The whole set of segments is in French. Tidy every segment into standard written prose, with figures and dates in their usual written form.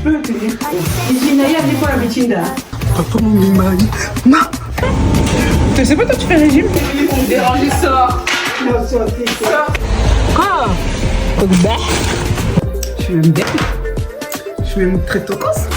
peux tenir. Ici, Naya, des fois la bitinda. Papa, mon image. Non. Tu sais pas, toi, tu fais régime. Ils vont me déranger, sors. Non, sors. Quoi? Je suis même belle. Je suis même très tocosse.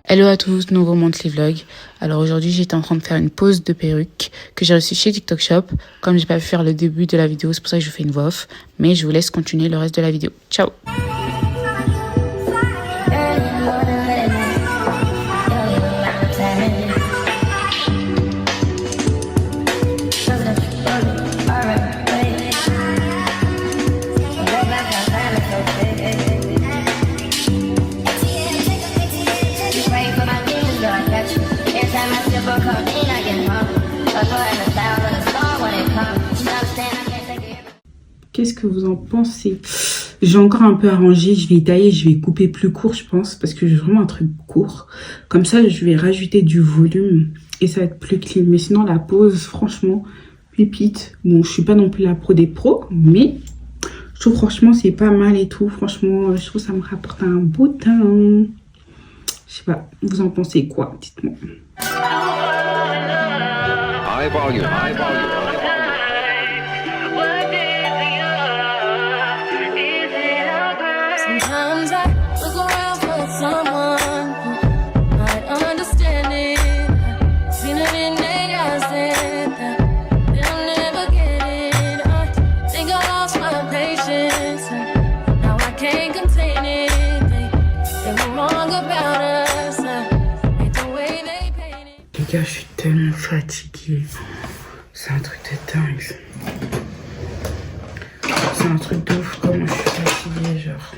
Hello à tous, nouveau monthly vlog. Alors aujourd'hui j'étais en train de faire une pose de perruque que j'ai reçue chez TikTok Shop. Comme j'ai pas pu faire le début de la vidéo, c'est pour ça que je fais une voix off. Mais je vous laisse continuer le reste de la vidéo. Ciao. Qu'est-ce que vous en pensez? J'ai encore un peu arrangé, je vais tailler, je vais couper plus court je pense, parce que j'ai vraiment un truc court. Comme ça je vais rajouter du volume et ça va être plus clean. Mais sinon la pose, franchement, pépite. Bon, je suis pas non plus la pro des pros, mais je trouve franchement c'est pas mal et tout. Franchement, je trouve ça me rapporte un beau teint. Je sais pas, vous en pensez quoi? Dites-moi. High volume, high volume. Sometimes I look around for someone who might understand it. Seen it in their eyes that they'll never get it. I think I lost my patience. Now I can't contain it. They were wrong about us. Hate the way they paint it. Les gars, je suis tellement fatiguée. C'est un truc de dingue. C'est un truc de ouf comment je suis fatiguée, genre.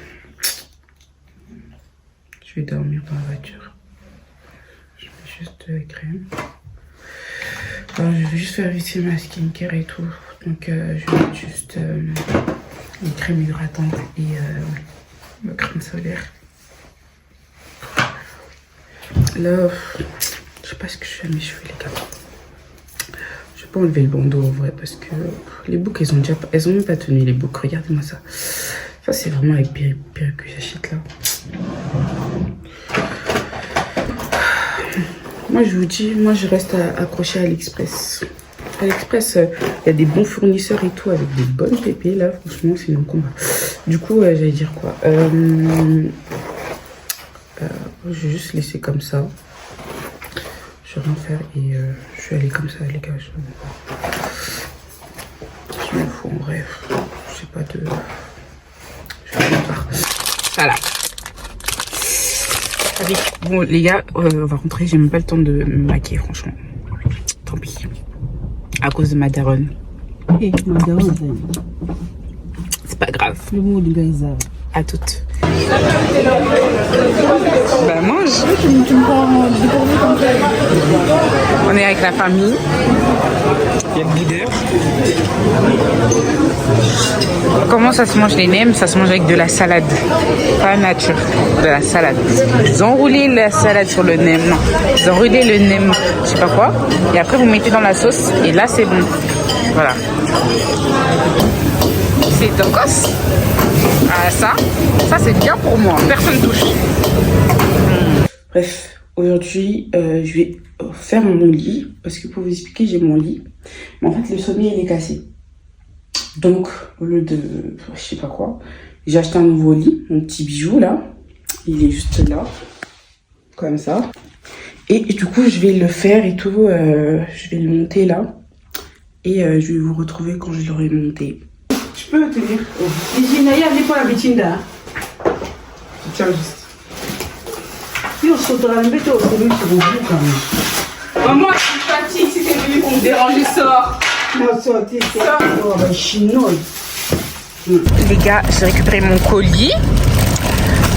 Je vais dormir dans la voiture. Je mets juste de la crème. Alors, je vais juste faire ici ma skincare et tout. Donc je vais mettre juste les crèmes hydratantes et ma crème solaire. Là, je sais pas ce que je fais à mes cheveux les gars. Je vais pas enlever le bandeau en vrai parce que les boucles elles ont même pas tenu les boucles. Regardez-moi ça. Ça c'est vraiment les perruques que j'achète là. Moi je vous dis, moi je reste accrochée à l'Express. À l'Express, il y a des bons fournisseurs et tout avec des bonnes pépées là. Franchement c'est un combat. Du coup j'allais dire quoi, je vais juste laisser comme ça. Je vais rien faire et je vais aller comme ça les gars. Je m'en fous en vrai. Je sais pas de... Je vais rien faire. Voilà. Allez. Bon les gars, on va rentrer. J'ai même pas le temps de me maquiller franchement. Tant pis. À cause de ma daronne. Hey, ma daronne. C'est pas grave. Le mot de Gaïza. À toutes. Bah mange. On est avec la famille. Il y a le leader. Comment ça se mange les nems? Ça se mange avec de la salade. Pas nature. De la salade. Vous enroulez la salade sur le nem. Non. Vous enroulez le nem, je sais pas quoi. Et après vous mettez dans la sauce. Et là c'est bon. Voilà. C'est tocos. Ah, ça c'est bien pour moi, personne touche. Bref, aujourd'hui je vais faire mon lit parce que pour vous expliquer j'ai mon lit, mais en fait le sommier il est cassé. Donc au lieu de je sais pas quoi, j'ai acheté un nouveau lit, mon petit bijou là, il est juste là, comme ça. Et du coup je vais le faire et tout, je vais le monter là et je vais vous retrouver quand je l'aurai monté. Je peux tenir. Ici, Naya, des fois la bitinda. Tiens juste. Yo, sautera le béton, c'est lui qui vous quand même. Maman, je suis fatiguée, si t'es venu pour me déranger, sors. Non, sortez, c'est un chinois. Les gars, j'ai récupéré mon colis.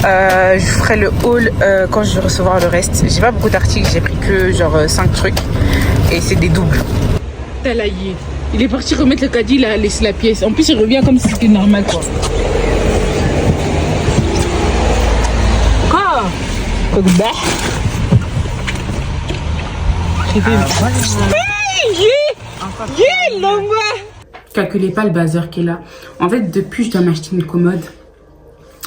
Je ferai le haul quand je vais recevoir le reste. J'ai pas beaucoup d'articles, j'ai pris que genre 5 trucs. Et c'est des doubles. Il est parti remettre le caddie, il a laissé la pièce. En plus, il revient comme si c'était normal, quoi. Quoi? calculez pas le bazar qui est là. En fait, depuis, je dois m'acheter une commode.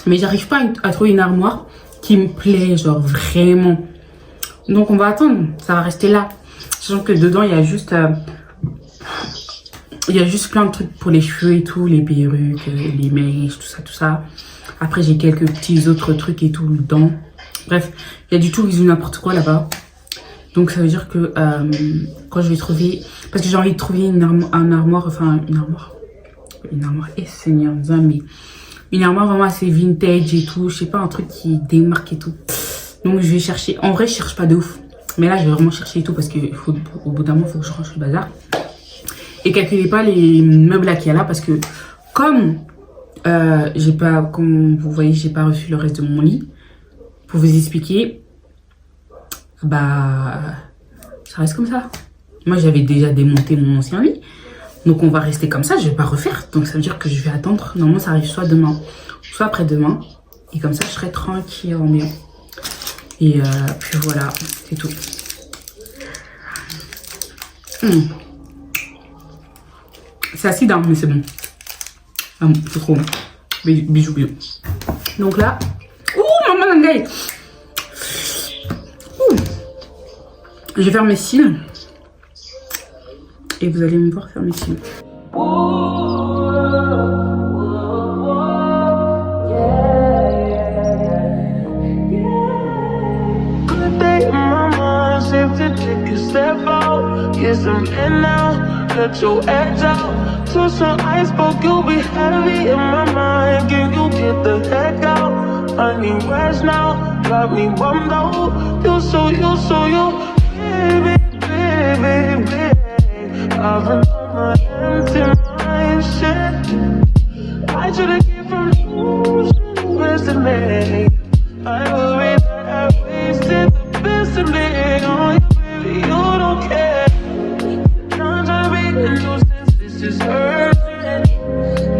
Mais j'arrive pas à trouver une armoire qui me plaît, genre vraiment. Donc, on va attendre. Ça va rester là. Sachant que dedans, il y a juste plein de trucs pour les cheveux et tout. Les perruques, les mèches, tout ça. Après, j'ai quelques petits autres trucs et tout dedans. Bref, il y a du tout, ils ont n'importe quoi là-bas. Donc, ça veut dire que quand je vais trouver... Parce que j'ai envie de trouver une armoire, et Seigneur, mais une armoire vraiment assez vintage et tout. Je sais pas, un truc qui démarque et tout. Donc, je vais chercher. En vrai, je cherche pas de ouf. Mais là, je vais vraiment chercher et tout parce qu'au bout d'un moment, il faut que je range le bazar. Et calculez pas les meubles là qu'il y a là parce que comme comme vous voyez, j'ai pas reçu le reste de mon lit. Pour vous expliquer, bah, ça reste comme ça. Moi, j'avais déjà démonté mon ancien lit. Donc, on va rester comme ça. Je vais pas refaire. Donc, ça veut dire que je vais attendre. Normalement, ça arrive soit demain, soit après-demain. Et comme ça, je serai tranquille en bien. Et puis voilà, c'est tout. C'est acide, hein, mais c'est bon. Ah, c'est trop bon. Bisous. Donc là... Ouh, maman Nangaï. Je vais faire mes cils. Et vous allez me voir faire mes cils. Let your edge out to some iceberg, you'll be heavy in my mind. Can you get the heck out? I need rest now, got me bummed out. You so baby. I've been on my empty mind, shit. I should've came from the best of me. I worry that I wasted the best of me on you, baby, you don't care. This is hurting.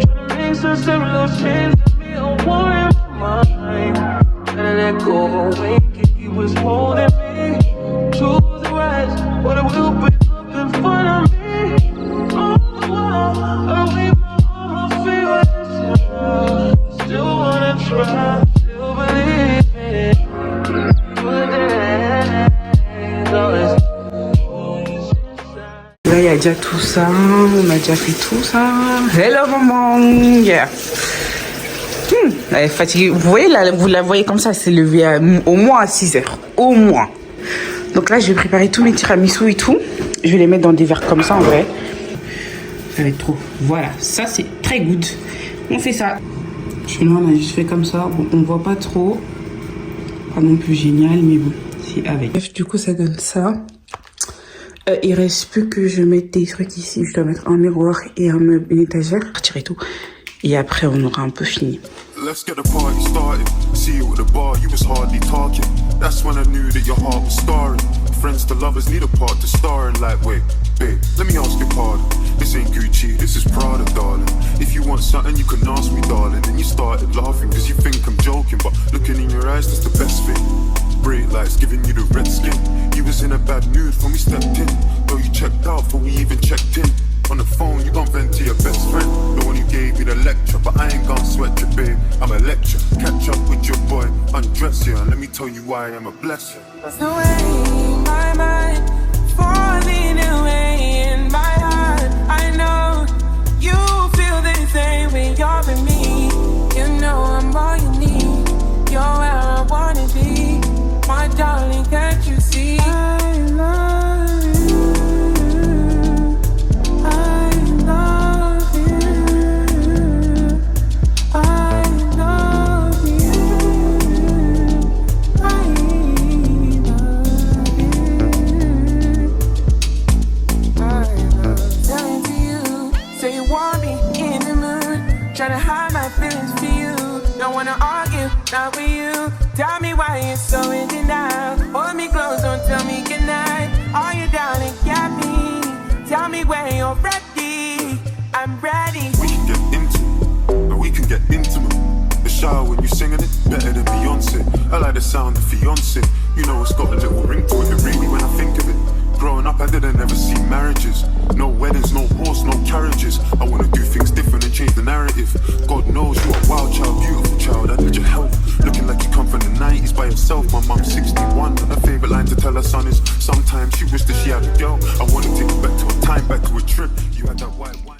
Trying to make some similar change. Got me a war in my mind. Gotta let go of a wink. He was holding me. Choose the right, but it will be up in front of me. On the wall, I leave all my feelings. Still wanna try, still believe in good days. Always. Là, il y a déjà tout ça. On a déjà fait tout ça. Hello, maman. Yeah. Elle est fatiguée. Vous voyez, là, vous la voyez comme ça. C'est levé au moins à 6 heures. Au moins. Donc là, je vais préparer tous mes tiramisu et tout. Je vais les mettre dans des verres comme ça, en vrai. Ça va être trop. Voilà. Ça, c'est très good. On fait ça. Chez nous, on a juste fait comme ça. Bon, on voit pas trop. Pas non plus génial, mais bon. C'est avec. Bref, du coup, ça donne ça. Il reste plus que je mette des trucs ici. Je dois mettre un miroir et une étagère. Retirer tout. Et après, on aura un peu fini. Let's get the party started. See you at the bar, you was hardly talking. That's when I knew that your heart was starring. Friends to lovers need a part to star in. Like, wait, babe, let me ask your pardon. This ain't Gucci, this is Prada, darling. If you want something, you can ask me, darling. And you started laughing cause you think I'm joking, but looking in your eyes, that's the best thing. Bright lights giving you the red skin. You was in a bad mood when we stepped in. Though you checked out before we even checked in. On the phone, you gon' vent to your best friend. The one who gave you the lecture, but I ain't gon' sweat you, babe. I'm a lecture. Catch up with your boy, undress you, and let me tell you why I'm a blessing. There's no way in my mind, falling away in my heart. I know you feel the same when you're with me. You know I'm all you need. You're where I wanna be. My darling, can't you see? I love you. I love you. I love you. I love you. I love telling to you. Say you want me in the mood. Trying to hide my feelings for you. Don't wanna argue, not with you. Tell me why you're so in denial. Hold me close, don't tell me goodnight. Are you down and get me? Tell me when you're ready. I'm ready. We can get intimate, and we can get intimate. The shower when you singing it, better than Beyonce. I like the sound of fiance. You know it's got a little ring to it, really when I think of it. Growing up up, I didn't ever see marriages. No weddings, no horse, no carriages. I wanna do things different and change the narrative. God knows you're a wild child, beautiful child. I need your help. Looking like you come from the 90s by yourself. My mum's 61. Her favorite line to tell her son is sometimes she wished that she had a girl. I wanna take you back to a time, back to a trip. You had that white wine.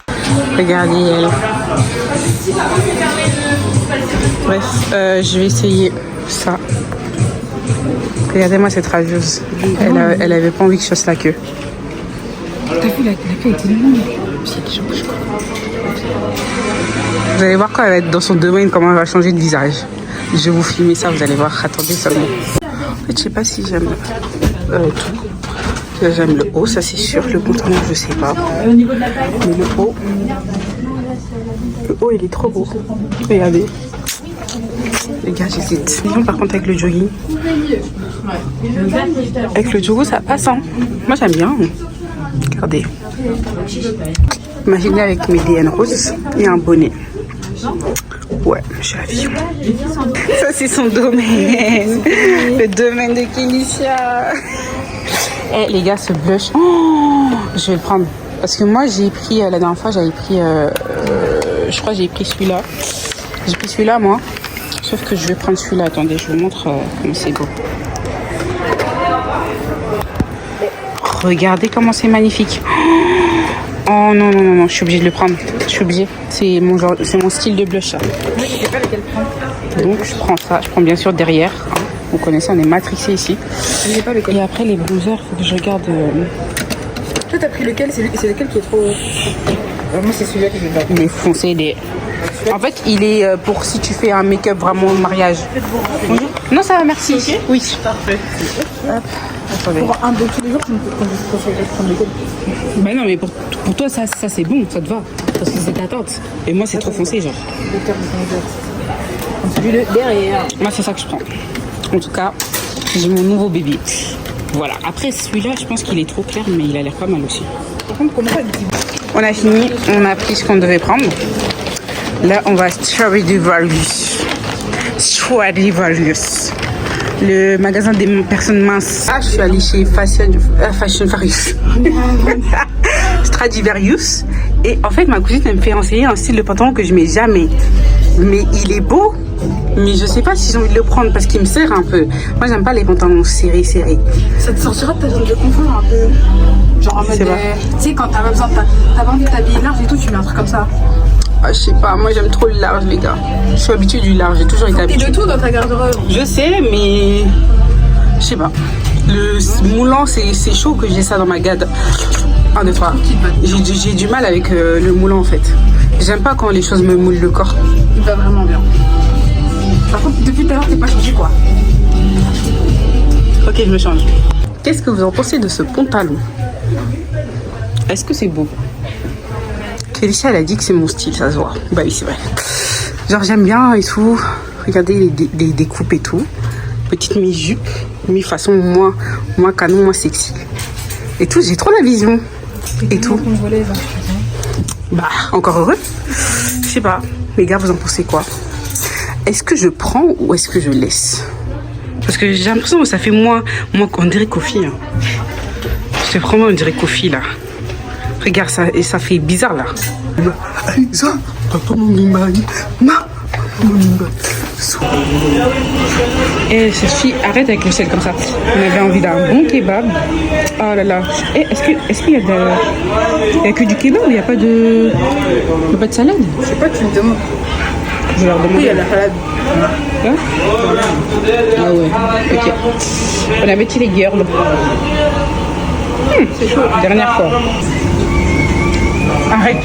Regardez elle. Bref, je vais essayer ça. Regardez-moi cette rageuse. Elle avait pas envie que je fasse la queue. T'as vu, la queue était longue. Vous allez voir quand elle va être dans son domaine, comment elle va changer de visage. Je vais vous filmer ça, vous allez voir. Attendez seulement. En fait, je sais pas si j'aime tout. J'aime le haut, ça c'est sûr. Le pantalon, je sais pas. Mais le haut, il est trop beau. Regardez. Les gars, j'hésite. Par contre, avec le jogging. Avec le jogging, ça passe, hein. Moi, j'aime bien. Regardez. Imaginez avec mes DN roses et un bonnet. Ouais, je suis ravie. Ça, c'est son domaine. Le domaine de Kélissia. Eh, les gars, ce blush. Oh, je vais le prendre. Parce que moi, j'ai pris, la dernière fois, j'avais pris, je crois que j'ai pris celui-là. J'ai pris celui-là, moi. Sauf que je vais prendre celui-là. Attendez, je vous montre comment c'est beau. Regardez comment c'est magnifique. Oh non, non, non, non, je suis obligée de le prendre. Je suis obligée. C'est mon genre, c'est mon style de blush, ça. Donc, je prends ça. Je prends bien sûr derrière. Hein. Vous connaissez, on est matrixé ici. Et après, les blousers, il faut que je regarde. Toi, t'as pris lequel? C'est lequel qui est trop... Moi, c'est celui-là que je vais faire. Il est foncé. En fait, il est pour si tu fais un make-up vraiment au mariage. Bonjour. Non, ça va, merci. Okay. Oui. Parfait. Hop. Attendez. Pour un de tous les jours, tu me prendre lequel? Bah non, mais pour toi, ça c'est bon, ça te va. Parce que c'est ta tante. Et moi, c'est trop foncé, genre. Celui-là derrière. Moi, c'est ça que je prends. En tout cas, j'ai mon nouveau bébé. Voilà. Après, celui-là, je pense qu'il est trop clair, mais il a l'air pas mal aussi. On a fini. On a pris ce qu'on devait prendre. Là, on va Stradivarius. Stradivarius. Le magasin des personnes minces. Ah, je suis allée chez Fashion Farius. Stradivarius. Et en fait, ma cousine, elle me fait enseigner un style de pantalon que je mets jamais. Mais il est beau. Mais je sais pas si j'ai envie de le prendre parce qu'il me serre un peu. Moi, j'aime pas les pantalons serrés. Ça te sortira de ta zone de confort un peu. Genre en mode, tu sais, quand t'as pas besoin, t'as pas envie de t'habiller large et tout, tu mets un truc comme ça. Ah, je sais pas, moi j'aime trop le large, les gars. Je suis habituée du large, j'ai toujours été habituée. Et de tout dans ta garde-robe. Je sais, mais je sais pas. Le moulant, c'est chaud que j'ai ça dans ma garde. 1, 2, 3. J'ai du mal avec le moulant en fait. J'aime pas quand les choses me moulent le corps. Il va vraiment bien. Par contre, depuis tout à l'heure, t'es pas changé quoi. Ok, je me change. Qu'est-ce que vous en pensez de ce pantalon? Est-ce que c'est beau? Kélissia, elle a dit que c'est mon style, ça se voit. Bah oui, c'est vrai. Genre, j'aime bien et tout. Regardez les découpes et tout. Petite mi-jupe, mi-façon, moins canon, moins sexy. Et tout, j'ai trop la vision. Et tout. Bah, encore heureux. Je sais pas. Les gars, vous en pensez quoi? Est-ce que je prends ou est-ce que je laisse? Parce que j'ai l'impression que ça fait moins qu'on dirait Kofi. Hein. Je te promets, on dirait Kofi là. Regarde ça, et ça fait bizarre là. Et cette fille, arrête avec le sel comme ça. On avait envie d'un bon kebab. Oh là là. Est-ce qu'il y a il y a que du kebab ou il n'y a pas de salade? Je sais pas, tu me demandes. Je vais leur demander. Oui, il y a la salade. Hein? Ah ouais, ok. On avait tiré les girls. C'est chaud. Dernière fois. Arrête.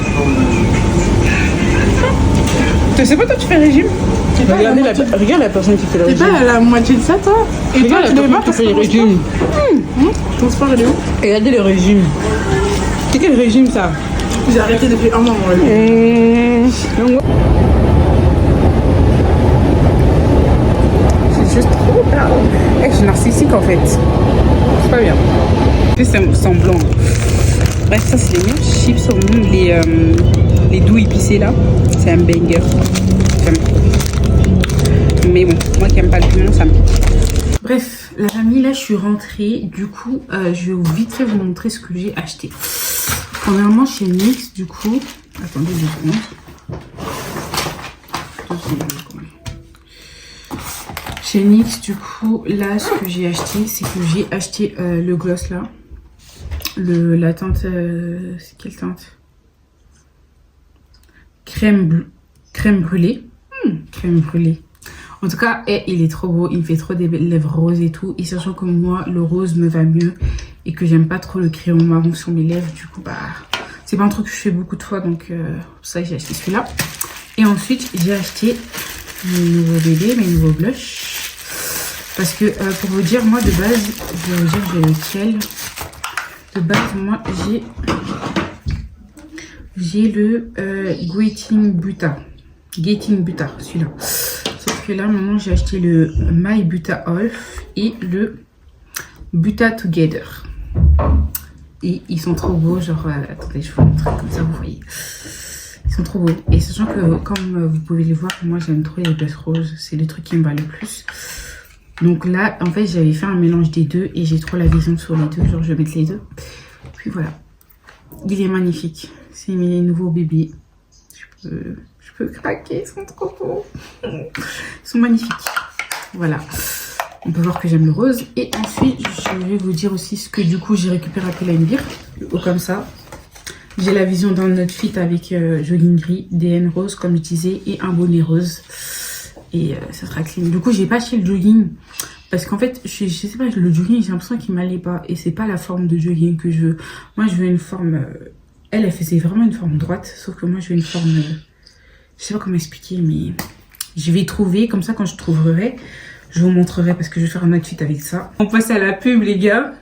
Tu sais pas, toi tu fais régime? Regarde la personne qui fait le régime. T'es pas à la moitié de ça, toi? Et toi, tu devais pas faire le régime. Ton sport, il est où? Regardez le régime. C'est quel régime ça? J'ai arrêté depuis un mois, moi. C'est juste trop tard. Je suis narcissique en fait. C'est pas bien. C'est semblant. Bref, ça c'est les meilleurs chips au monde. Les doux épicés là. C'est un banger. Mais bon, moi qui aime pas le piment, ça me... Bref, la famille, là je suis rentrée. Du coup, je vais vite fait vous montrer ce que j'ai acheté. Premièrement chez NYX, du coup. Attendez 2 secondes. Chez NYX, du coup, là ce que j'ai acheté, c'est que j'ai acheté le gloss là. La teinte. C'est quelle teinte? Crème brûlée. Crème brûlée. En tout cas, il est trop beau. Il me fait trop des lèvres roses et tout. Et sachant que moi, le rose me va mieux. Et que j'aime pas trop le crayon marron sur mes lèvres. Du coup, bah, c'est pas un truc que je fais beaucoup de fois. Donc, pour ça, j'ai acheté celui-là. Et ensuite, j'ai acheté mes nouveaux bébés, mes nouveaux blushs. Parce que, pour vous dire, moi, de base, je vais vous dire, j'ai lequel. De base, moi, j'ai le Gating Butter, celui-là. Sauf que là, maintenant, j'ai acheté le My Butter Off et le Butter Together. Et ils sont trop beaux, genre, attendez, je vous montre comme ça, vous voyez. Ils sont trop beaux. Et sachant que, comme vous pouvez les voir, moi, j'aime trop les blushs roses. C'est le truc qui me va le plus. Donc là, en fait, j'avais fait un mélange des deux et j'ai trop la vision sur les deux. Genre, je vais mettre les deux. Puis voilà. Il est magnifique. C'est mes nouveaux bébés. Je peux craquer, ils sont trop beaux. Ils sont magnifiques. Voilà. On peut voir que j'aime le rose. Et ensuite, je vais vous dire aussi ce que du coup, j'ai récupéré à Pull&Bear. Comme ça. J'ai la vision d'un outfit avec jogging gris, DN rose, comme je disais, et un bonnet rose. Et ça sera clean. Du coup, j'ai pas acheté le jogging. Parce qu'en fait, je sais pas, le jogging, j'ai l'impression qu'il m'allait pas. Et c'est pas la forme de jogging que je veux. Moi, je veux une forme... Elle faisait vraiment une forme droite. Sauf que moi, je veux une forme... je sais pas comment expliquer, mais... Je vais trouver. Comme ça, quand je trouverai, je vous montrerai. Parce que je vais faire un outfit avec ça. On passe à la pub, les gars.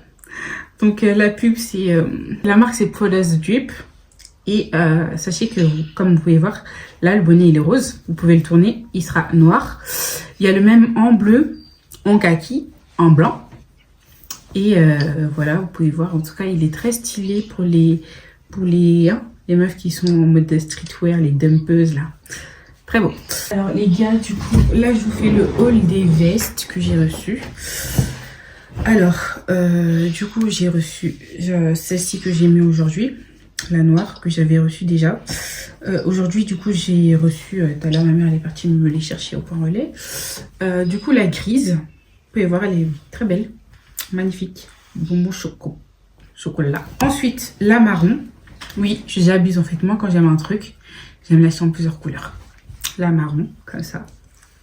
Donc, la pub, c'est... la marque, c'est Prada's Drip. Et sachez que, comme vous pouvez voir, là, le bonnet, il est rose. Vous pouvez le tourner. Il sera noir. Il y a le même en bleu, en kaki, en blanc. Et voilà, vous pouvez voir. En tout cas, il est très stylé pour les meufs qui sont en mode streetwear, les dumpeuses, là. Très beau. Alors, les gars, du coup, là, je vous fais le haul des vestes que j'ai reçues. Alors, du coup, j'ai reçu celle-ci que j'ai mis aujourd'hui. La noire que j'avais reçue déjà. Aujourd'hui, du coup, j'ai reçu... tout à l'heure, ma mère, elle est partie me les chercher au point relais. Du coup, la grise, vous pouvez voir, elle est très belle. Magnifique. Bonbon chocolat. Ensuite, la marron. Oui, j'abuse en fait. Moi, quand j'aime un truc, j'aime l'acheter en plusieurs couleurs. La marron, comme ça.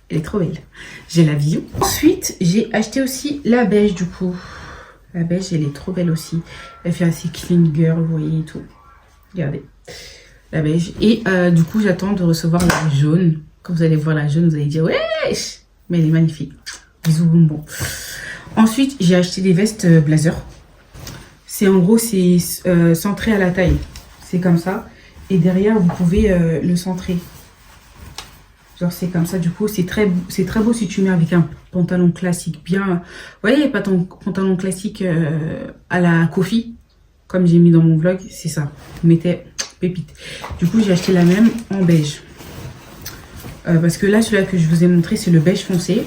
Elle est trop belle. J'ai la vision. Ensuite, j'ai acheté aussi la beige, du coup. La beige, elle est trop belle aussi. Elle fait assez clean girl, vous voyez, et tout. Regardez, la beige. Et du coup, j'attends de recevoir la jaune. Quand vous allez voir la jaune, vous allez dire wesh. Mais elle est magnifique. Bisous bonbons. Ensuite, j'ai acheté des vestes blazer. C'est en gros, c'est centré à la taille. C'est comme ça. Et derrière, vous pouvez le centrer. Genre, c'est comme ça. Du coup, c'est très beau si tu mets avec un pantalon classique. Bien, vous voyez, pas ton pantalon classique à la Kofi. Comme j'ai mis dans mon vlog, c'est ça. Vous mettez pépite. Du coup, j'ai acheté la même en beige. Parce que là, celui-là que je vous ai montré, c'est le beige foncé.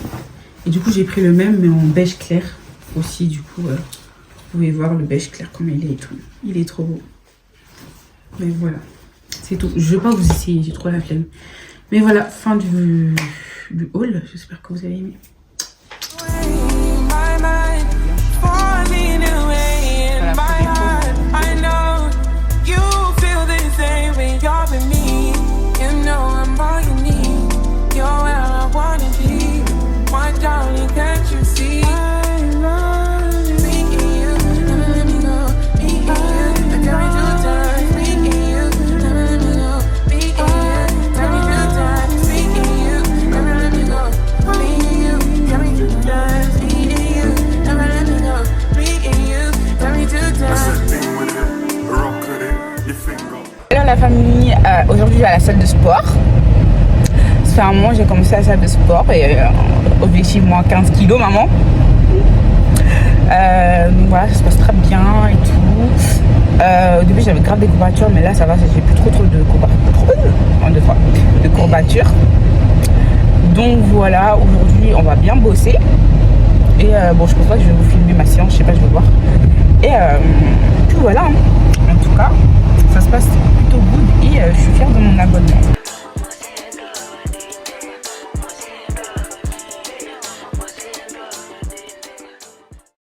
Et du coup, j'ai pris le même, mais en beige clair aussi. Du coup, vous pouvez voir le beige clair comme il est et tout. Il est trop beau. Mais voilà. C'est tout. Je ne vais pas vous essayer, j'ai trop la flemme. Mais voilà, fin du haul. J'espère que vous avez aimé. La famille, aujourd'hui je vais à la salle de sport. Ça fait un moment j'ai commencé la salle de sport et objectivement 15 kilos maman. Donc voilà, ça se passe très bien et tout. Au début j'avais grave des courbatures, mais là ça va, j'ai plus trop de courbatures. Donc voilà, aujourd'hui on va bien bosser. Et bon, je pense pas que je vais vous filmer ma séance, je sais pas, je vais voir. Et puis voilà, hein. En tout cas, ça se passe plutôt good et je suis fière de mon abonnement.